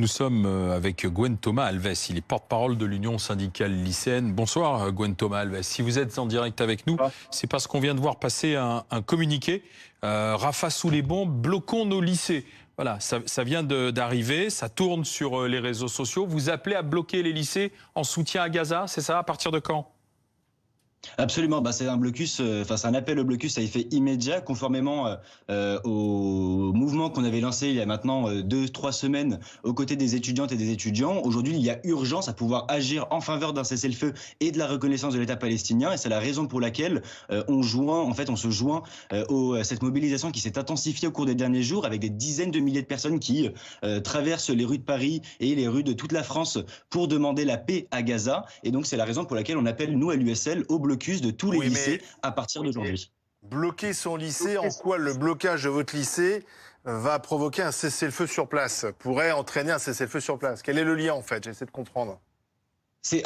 Nous sommes avec Gwen Thomas Alves, il est porte-parole de l'Union syndicale lycéenne. Bonsoir Gwen Thomas Alves, si vous êtes en direct avec nous, c'est parce qu'on vient de voir passer un communiqué. Rafah sous les bombes, bloquons nos lycées. Voilà, ça vient d'arriver, ça tourne sur les réseaux sociaux. Vous appelez à bloquer les lycées en soutien à Gaza, c'est ça? À partir de quand? Absolument, c'est un blocus, c'est un appel au blocus à effet immédiat, conformément au mouvement qu'on avait lancé il y a maintenant 2-3 semaines aux côtés des étudiantes et des étudiants. Aujourd'hui, il y a urgence à pouvoir agir en faveur d'un cessez-le-feu et de la reconnaissance de l'État palestinien, et c'est la raison pour laquelle on se joint à cette mobilisation qui s'est intensifiée au cours des derniers jours, avec des dizaines de milliers de personnes qui traversent les rues de Paris et les rues de toute la France pour demander la paix à Gaza. Et donc c'est la raison pour laquelle on appelle, nous, à l'USL, au blocus de tous les lycées à partir d'aujourd'hui. Bloquer son lycée, en quoi le blocage de votre lycée va provoquer un cessez-le-feu sur place, pourrait entraîner un cessez-le-feu sur place? Quel est le lien en fait? J'essaie de comprendre. Oui,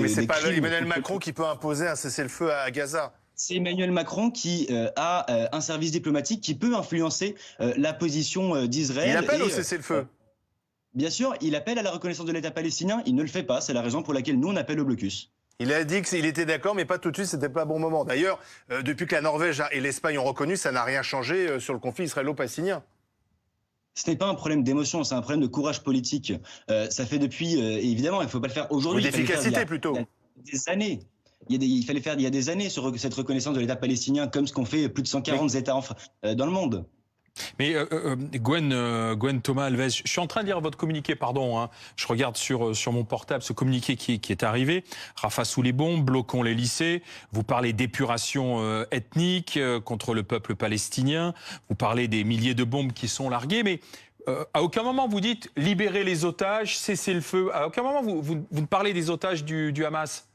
mais c'est pas Emmanuel Macron qui peut imposer un cessez-le-feu à Gaza. C'est Emmanuel Macron qui a un service diplomatique qui peut influencer la position d'Israël. Il appelle au cessez-le-feu. Bien sûr, il appelle à la reconnaissance de l'État palestinien, il ne le fait pas, c'est la raison pour laquelle nous on appelle au blocus. Il a dit qu'il était d'accord, mais pas tout de suite, c'était pas un bon moment. D'ailleurs, depuis que la Norvège et l'Espagne ont reconnu, ça n'a rien changé sur le conflit israélo-palestinien. Ce n'est pas un problème d'émotion, c'est un problème de courage politique. Ça fait depuis, évidemment, il ne faut pas le faire aujourd'hui. Ou d'efficacité plutôt. Il y a des années. Il fallait faire il y a des années cette reconnaissance de l'État palestinien, comme ce qu'ont fait plus de 140 États dans le monde. Mais Gwen Thomas Alves, je suis en train de lire votre communiqué, pardon, hein. Je regarde sur mon portable ce communiqué qui est arrivé. Rafah sous les bombes, bloquons les lycées. Vous parlez d'épuration ethnique contre le peuple palestinien. Vous parlez des milliers de bombes qui sont larguées, mais à aucun moment vous dites libérer les otages, cesser le feu. À aucun moment vous ne parlez des otages du Hamas.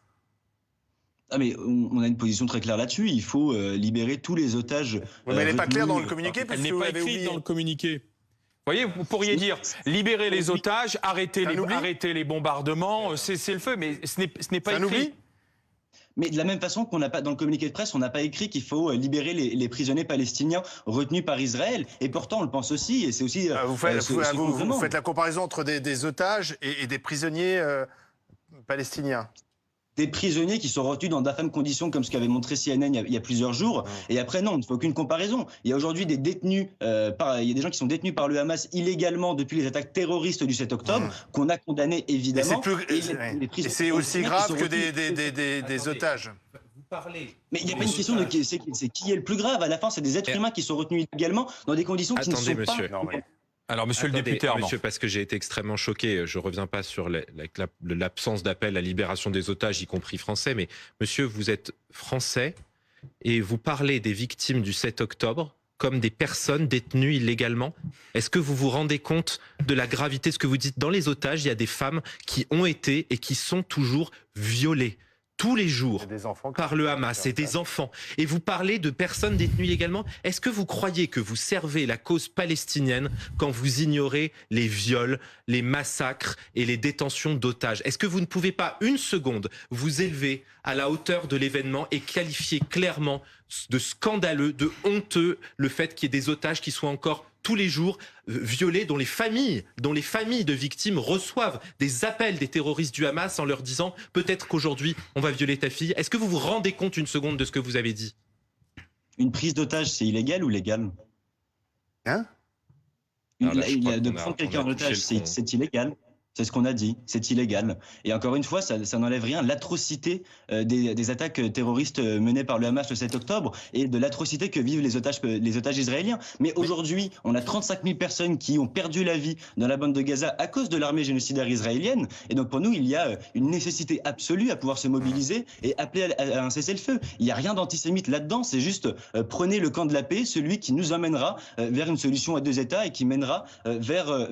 Ah mais on a une position très claire là-dessus. Il faut libérer tous les otages. Oui, mais elle n'est pas claire dans le communiqué. Elle n'est pas écrite dans le communiqué. Vous voyez, vous pourriez dire libérer les otages, arrêter les bombardements, cesser le feu, mais ce n'est pas écrit. Mais de la même façon qu'on n'a pas, dans le communiqué de presse, on n'a pas écrit qu'il faut libérer les prisonniers palestiniens retenus par Israël. Et pourtant, on le pense aussi. Et c'est aussi. Vous faites la comparaison entre des otages et des prisonniers palestiniens. Des prisonniers qui sont retenus dans d'infâmes conditions, comme ce qu'avait montré CNN il y a plusieurs jours. Et après, non, on ne fait aucune comparaison. Il y a aujourd'hui des détenus, il y a des gens qui sont détenus par le Hamas illégalement depuis les attaques terroristes du 7 octobre, qu'on a condamné évidemment. Et c'est aussi grave que des otages. Mais il n'y a pas une question de c'est qui est le plus grave. À la fin, c'est des êtres humains qui sont retenus illégalement dans des conditions qui ne sont pas... Alors, monsieur le député Armand. Monsieur, parce que j'ai été extrêmement choqué, je ne reviens pas sur l'absence d'appel à la libération des otages, y compris français, mais monsieur, vous êtes français et vous parlez des victimes du 7 octobre comme des personnes détenues illégalement. Est-ce que vous vous rendez compte de la gravité de ce que vous dites? Dans les otages, il y a des femmes qui ont été et qui sont toujours violées tous les jours par le Hamas et des enfants. Et vous parlez de personnes détenues également. Est-ce que vous croyez que vous servez la cause palestinienne quand vous ignorez les viols, les massacres et les détentions d'otages? Est-ce que vous ne pouvez pas une seconde vous élever à la hauteur de l'événement et qualifier clairement de scandaleux, de honteux le fait qu'il y ait des otages qui soient encore tous les jours violés, dont les familles de victimes reçoivent des appels des terroristes du Hamas en leur disant peut-être qu'aujourd'hui on va violer ta fille. Est-ce que vous vous rendez compte une seconde de ce que vous avez dit? Une prise d'otage, c'est illégal ou légal? Hein? De prendre quelqu'un en otage, c'est illégal. C'est ce qu'on a dit, c'est illégal. Et encore une fois, ça n'enlève rien. L'atrocité des attaques terroristes menées par le Hamas le 7 octobre et de l'atrocité que vivent les otages israéliens. Mais aujourd'hui, on a 35 000 personnes qui ont perdu la vie dans la bande de Gaza à cause de l'armée génocidaire israélienne. Et donc pour nous, il y a une nécessité absolue à pouvoir se mobiliser et appeler à un cessez-le-feu. Il n'y a rien d'antisémite là-dedans, c'est juste prenez le camp de la paix, celui qui nous emmènera vers une solution à deux États et qui mènera vers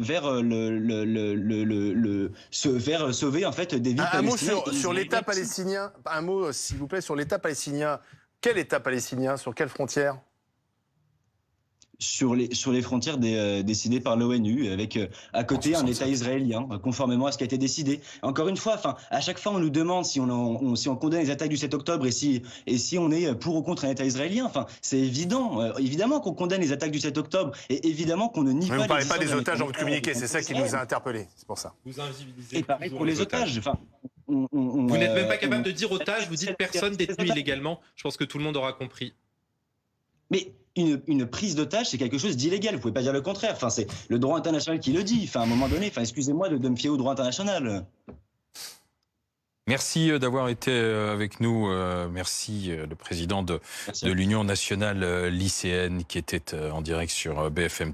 sauver en fait des vies palestiniennes. Un mot sur l'État palestinien. Un mot, s'il vous plaît, sur l'État palestinien. Quel État palestinien? Sur quelle frontière? sur les frontières décidées par l'ONU, avec à côté un État israélien, conformément à ce qui a été décidé. Encore une fois, enfin, à chaque fois, on nous demande si on condamne les attaques du 7 octobre et si on est pour ou contre un État israélien. Enfin, c'est évident, évidemment qu'on condamne les attaques du 7 octobre et évidemment qu'on ne nie Mais pas. vous ne parlez pas l'existence des d'un otages État dans votre communiqué, c'est ça qui nous a israélien. interpellés, c'est pour ça. Vous invisibilisez Et pareil toujours pour les otages. Enfin, Vous n'êtes même pas capable de dire on- otage, vous dites personne détenu illégalement. Je pense que tout le monde aura compris. Mais une prise d'otage, c'est quelque chose d'illégal. Vous pouvez pas dire le contraire. Enfin, c'est le droit international qui le dit. Enfin, à un moment donné, enfin, excusez-moi de me fier au droit international. Merci d'avoir été avec nous. Merci le président de Merci. l'Union nationale lycéenne qui était en direct sur BFM